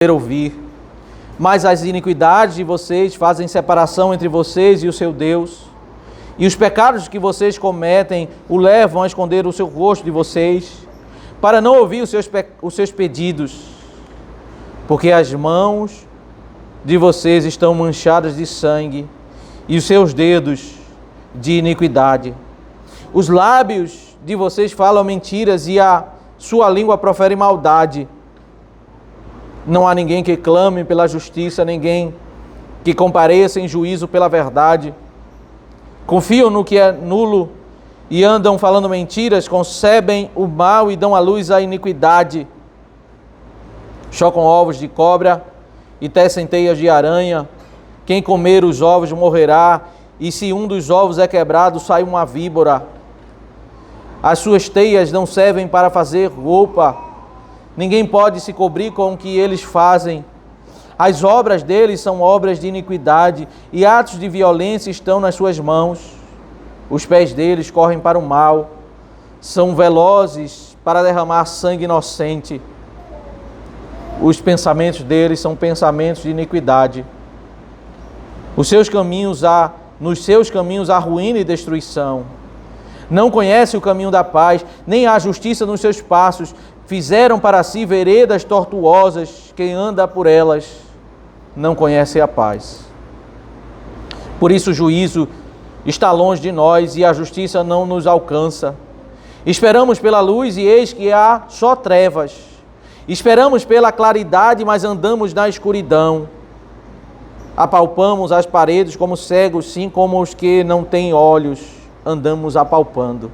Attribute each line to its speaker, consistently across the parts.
Speaker 1: ouvir, mas as iniquidades de vocês fazem separação entre vocês e o seu Deus, e os pecados que vocês cometem o levam a esconder o seu rosto de vocês, para não ouvir os seus pedidos, porque as mãos de vocês estão manchadas de sangue, e os seus dedos de iniquidade. Os lábios de vocês falam mentiras, e a sua língua profere maldade. Não há ninguém que clame pela justiça, ninguém que compareça em juízo pela verdade. Confiam no que é nulo e andam falando mentiras, concebem o mal e dão à luz a iniquidade. Chocam ovos de cobra e tecem teias de aranha. Quem comer os ovos morrerá, e se um dos ovos é quebrado, sai uma víbora. As suas teias não servem para fazer roupa. Ninguém pode se cobrir com o que eles fazem. As obras deles são obras de iniquidade, e atos de violência estão nas suas mãos. Os pés deles correm para o mal, são velozes para derramar sangue inocente. Os pensamentos deles são pensamentos de iniquidade. Nos seus caminhos há ruína e destruição. Não conhece o caminho da paz, nem há justiça nos seus passos. Fizeram para si veredas tortuosas, quem anda por elas não conhece a paz. Por isso o juízo está longe de nós e a justiça não nos alcança. Esperamos pela luz e eis que há só trevas. Esperamos pela claridade, mas andamos na escuridão. Apalpamos as paredes como cegos, sim, como os que não têm olhos, andamos apalpando.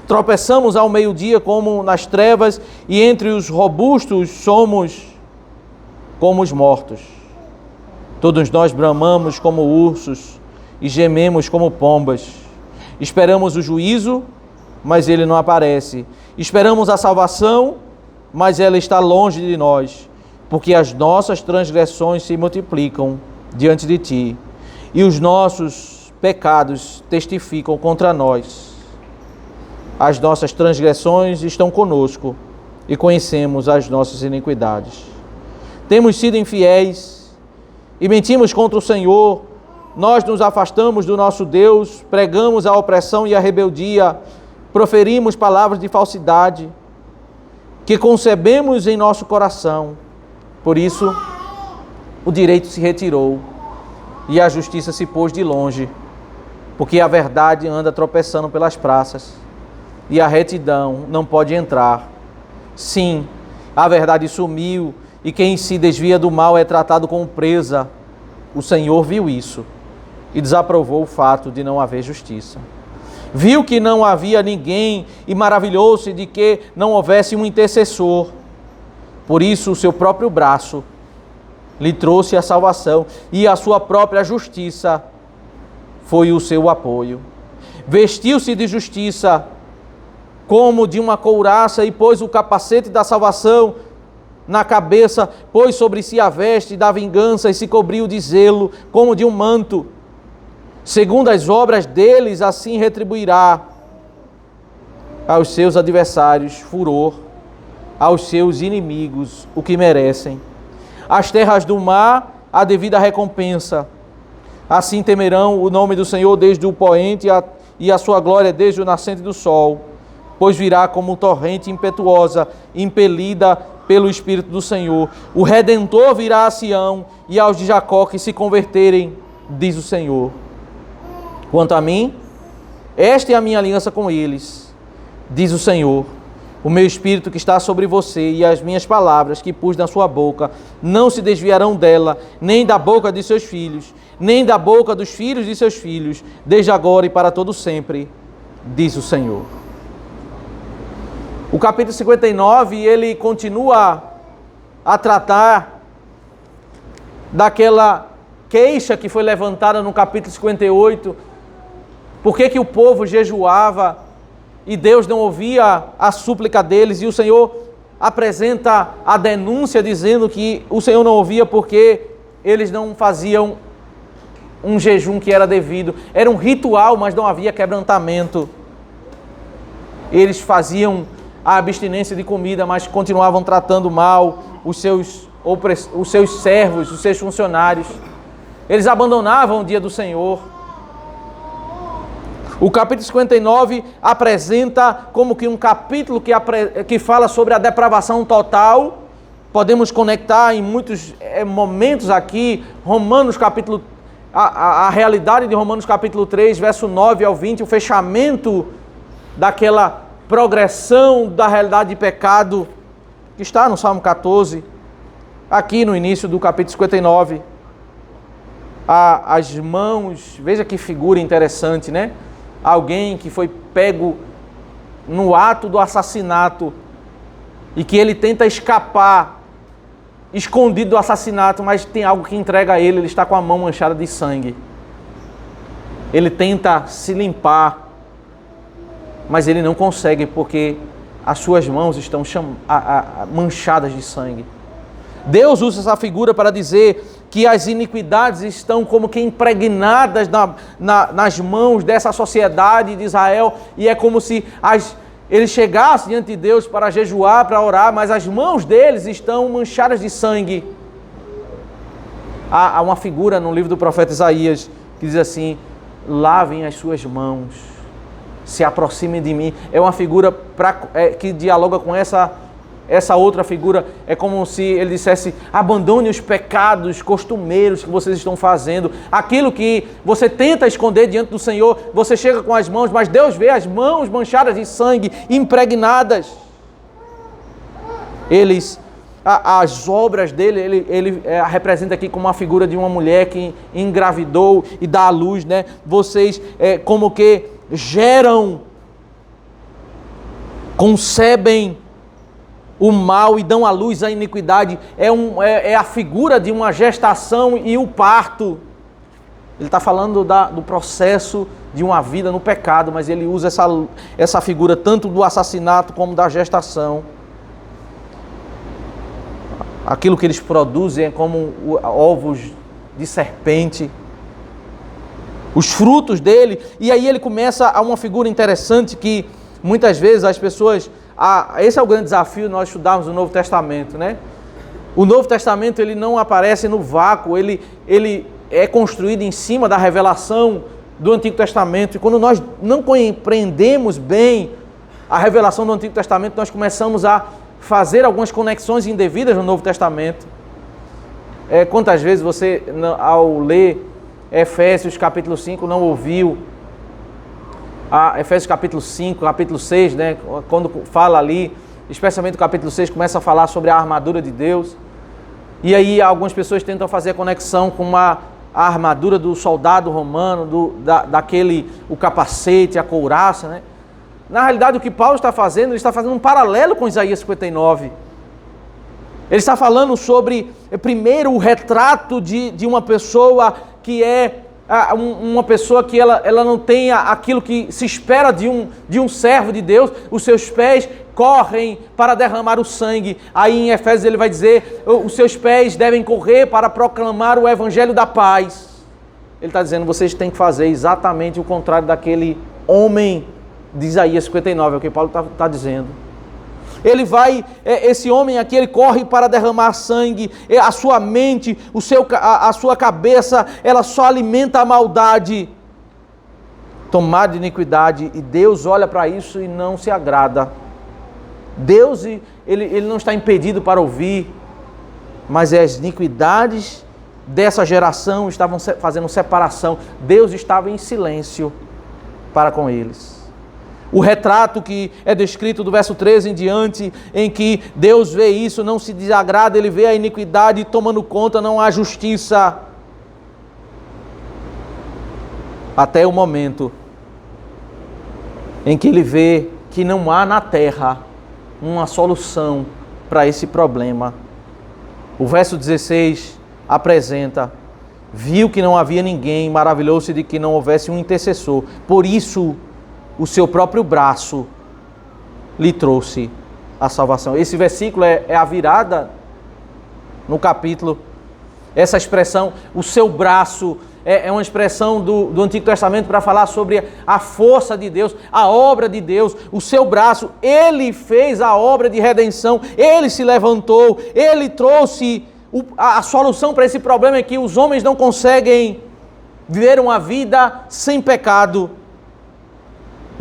Speaker 1: Tropeçamos ao meio-dia como nas trevas, e entre os robustos somos como os mortos. Todos nós bramamos como ursos e gememos como pombas. Esperamos o juízo, mas ele não aparece. Esperamos a salvação, mas ela está longe de nós, porque as nossas transgressões se multiplicam diante de ti, e os nossos pecados testificam contra nós. As nossas transgressões estão conosco e conhecemos as nossas iniquidades. Temos sido infiéis e mentimos contra o Senhor. Nós nos afastamos do nosso Deus, pregamos a opressão e a rebeldia, proferimos palavras de falsidade que concebemos em nosso coração. Por isso, o direito se retirou e a justiça se pôs de longe, porque a verdade anda tropeçando pelas praças e a retidão não pode entrar. Sim, a verdade sumiu e quem se desvia do mal é tratado como presa. O Senhor viu isso e desaprovou o fato de não haver justiça. Viu que não havia ninguém e maravilhou-se de que não houvesse um intercessor. Por isso o seu próprio braço lhe trouxe a salvação e a sua própria justiça foi o seu apoio. Vestiu-se de justiça como de uma couraça e pôs o capacete da salvação na cabeça, pôs sobre si a veste da vingança e se cobriu de zelo como de um manto. Segundo as obras deles, assim retribuirá aos seus adversários furor, aos seus inimigos o que merecem. As terras do mar, a devida recompensa. Assim temerão o nome do Senhor desde o poente e a sua glória desde o nascente do sol. Pois virá como torrente impetuosa, impelida pelo Espírito do Senhor. O Redentor virá a Sião e aos de Jacó que se converterem, diz o Senhor. Quanto a mim, esta é a minha aliança com eles, diz o Senhor. O meu Espírito que está sobre você e as minhas palavras que pus na sua boca não se desviarão dela, nem da boca de seus filhos, nem da boca dos filhos de seus filhos, desde agora e para todo sempre, diz o Senhor. O capítulo 59, ele continua a tratar daquela queixa que foi levantada no capítulo 58. Por que o povo jejuava e Deus não ouvia a súplica deles? E o Senhor apresenta a denúncia dizendo que o Senhor não ouvia porque eles não faziam um jejum que era devido. Era um ritual, mas não havia quebrantamento. Eles faziam a abstinência de comida, mas continuavam tratando mal os seus os seus servos, os seus funcionários. Eles abandonavam o dia do Senhor. O capítulo 59 apresenta como que um capítulo que fala sobre a depravação total. Podemos conectar em muitos momentos aqui, Romanos capítulo, a realidade de Romanos capítulo 3, verso 9 ao 20, o fechamento daquela progressão da realidade de pecado, que está no Salmo 14, aqui no início do capítulo 59. As mãos, veja que figura interessante, né? Alguém que foi pego no ato do assassinato e que ele tenta escapar, escondido do assassinato, mas tem algo que entrega a ele está com a mão manchada de sangue. Ele tenta se limpar, mas ele não consegue porque as suas mãos estão manchadas de sangue. Deus usa essa figura para dizer que as iniquidades estão como que impregnadas nas mãos dessa sociedade de Israel, e é como se eles chegassem diante de Deus para jejuar, para orar, mas as mãos deles estão manchadas de sangue. Há uma figura no livro do profeta Isaías que diz assim: lavem as suas mãos, se aproximem de mim. É uma figura que dialoga com essa outra figura. É como se ele dissesse: abandone os pecados costumeiros que vocês estão fazendo. Aquilo que você tenta esconder diante do Senhor, você chega com as mãos, mas Deus vê as mãos manchadas de sangue, impregnadas. As obras dele, ele representa aqui como uma figura de uma mulher que engravidou e dá à luz, né? Vocês como que geram, concebem o mal e dão à luz a iniquidade. É a figura de uma gestação e o parto. Ele está falando do processo de uma vida no pecado, mas ele usa essa figura tanto do assassinato como da gestação. Aquilo que eles produzem é como ovos de serpente, os frutos dele. E aí ele começa a uma figura interessante que muitas vezes as pessoas... esse é o grande desafio de nós estudarmos o Novo Testamento, né? O Novo Testamento ele não aparece no vácuo, ele é construído em cima da revelação do Antigo Testamento. E quando nós não compreendemos bem a revelação do Antigo Testamento, nós começamos a fazer algumas conexões indevidas no Novo Testamento. Quantas vezes você, ao ler Efésios capítulo 5, não ouviu Efésios capítulo 5, capítulo 6, né? Quando fala ali, especialmente o capítulo 6, começa a falar sobre a armadura de Deus. E aí algumas pessoas tentam fazer a conexão com a armadura do soldado romano, o capacete, a couraça, né? Na realidade, o que Paulo está fazendo, ele está fazendo um paralelo com Isaías 59. Ele está falando sobre, primeiro, o retrato de uma pessoa que é uma pessoa que ela não tem aquilo que se espera de um servo de Deus. Os seus pés correm para derramar o sangue. Aí em Efésios ele vai dizer: os seus pés devem correr para proclamar o evangelho da paz. Ele está dizendo: vocês têm que fazer exatamente o contrário daquele homem de Isaías 59, é o que Paulo está dizendo. Esse homem aqui, ele corre para derramar sangue. A sua mente, a sua cabeça, ela só alimenta a maldade, tomada de iniquidade, e Deus olha para isso e não se agrada. Deus, ele não está impedido para ouvir, mas as iniquidades dessa geração estavam fazendo separação. Deus estava em silêncio para com eles. O retrato que é descrito do verso 13 em diante, em que Deus vê isso, não se desagrada, ele vê a iniquidade tomando conta, não há justiça. Até o momento em que ele vê que não há na terra uma solução para esse problema. O verso 16 apresenta: viu que não havia ninguém, maravilhou-se de que não houvesse um intercessor. Por isso, o seu próprio braço lhe trouxe a salvação. Esse versículo é a virada no capítulo. Essa expressão, o seu braço, é uma expressão do Antigo Testamento para falar sobre a força de Deus, a obra de Deus. O seu braço, ele fez a obra de redenção, ele se levantou, ele trouxe A solução para esse problema é que os homens não conseguem viver uma vida sem pecado.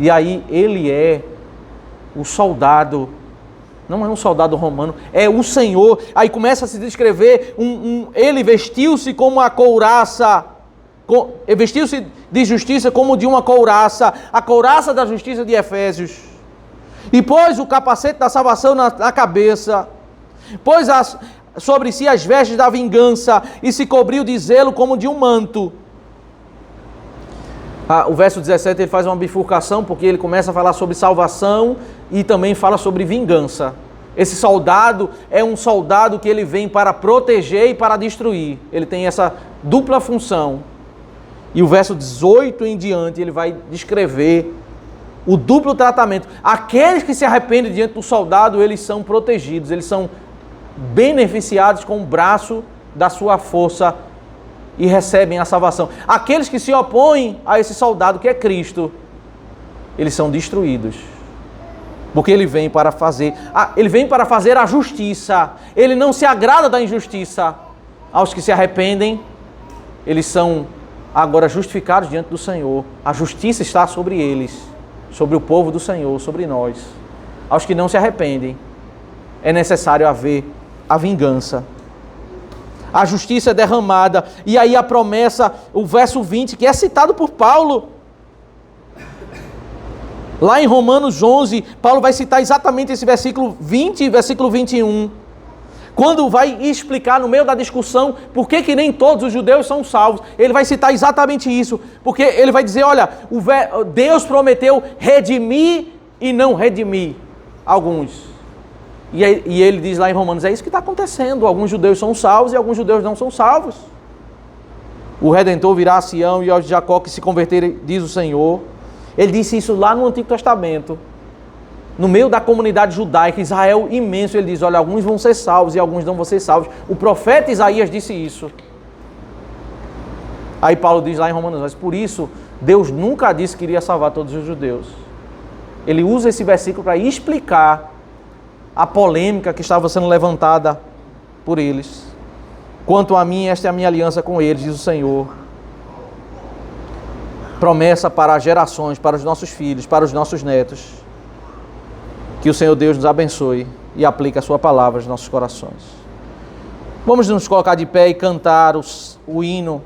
Speaker 1: E aí ele é o soldado, não é um soldado romano, é o Senhor. Aí começa a se descrever, ele vestiu-se como a couraça, vestiu-se de justiça como de uma couraça, a couraça da justiça de Efésios. E pôs o capacete da salvação na cabeça, pôs sobre si as vestes da vingança e se cobriu de zelo como de um manto. O verso 17 ele faz uma bifurcação, porque ele começa a falar sobre salvação e também fala sobre vingança. Esse soldado é um soldado que ele vem para proteger e para destruir. Ele tem essa dupla função. E o verso 18 em diante ele vai descrever o duplo tratamento. Aqueles que se arrependem diante do soldado, eles são protegidos, eles são beneficiados com o braço da sua força e recebem a salvação. Aqueles que se opõem a esse soldado que é Cristo, eles são destruídos. Porque ele vem para fazer a justiça. Ele não se agrada da injustiça. Aos que se arrependem, eles são agora justificados diante do Senhor. A justiça está sobre eles, sobre o povo do Senhor, sobre nós. Aos que não se arrependem, é necessário haver a vingança. A justiça é derramada. E aí a promessa, o verso 20, que é citado por Paulo. Lá em Romanos 11, Paulo vai citar exatamente esse versículo 20 e versículo 21. Quando vai explicar no meio da discussão por que nem todos os judeus são salvos, ele vai citar exatamente isso. Porque ele vai dizer, olha, Deus prometeu redimir e não redimir alguns. E ele diz lá em Romanos, é isso que está acontecendo. Alguns judeus são salvos e alguns judeus não são salvos. O Redentor virá a Sião e aos de Jacó que se converterem, diz o Senhor. Ele disse isso lá no Antigo Testamento. No meio da comunidade judaica, Israel imenso, ele diz, olha, alguns vão ser salvos e alguns não vão ser salvos. O profeta Isaías disse isso. Aí Paulo diz lá em Romanos, mas por isso, Deus nunca disse que iria salvar todos os judeus. Ele usa esse versículo para explicar a polêmica que estava sendo levantada por eles. Quanto a mim, esta é a minha aliança com eles, diz o Senhor. Promessa para as gerações, para os nossos filhos, para os nossos netos. Que o Senhor Deus nos abençoe e aplique a sua palavra aos nossos corações. Vamos nos colocar de pé e cantar o hino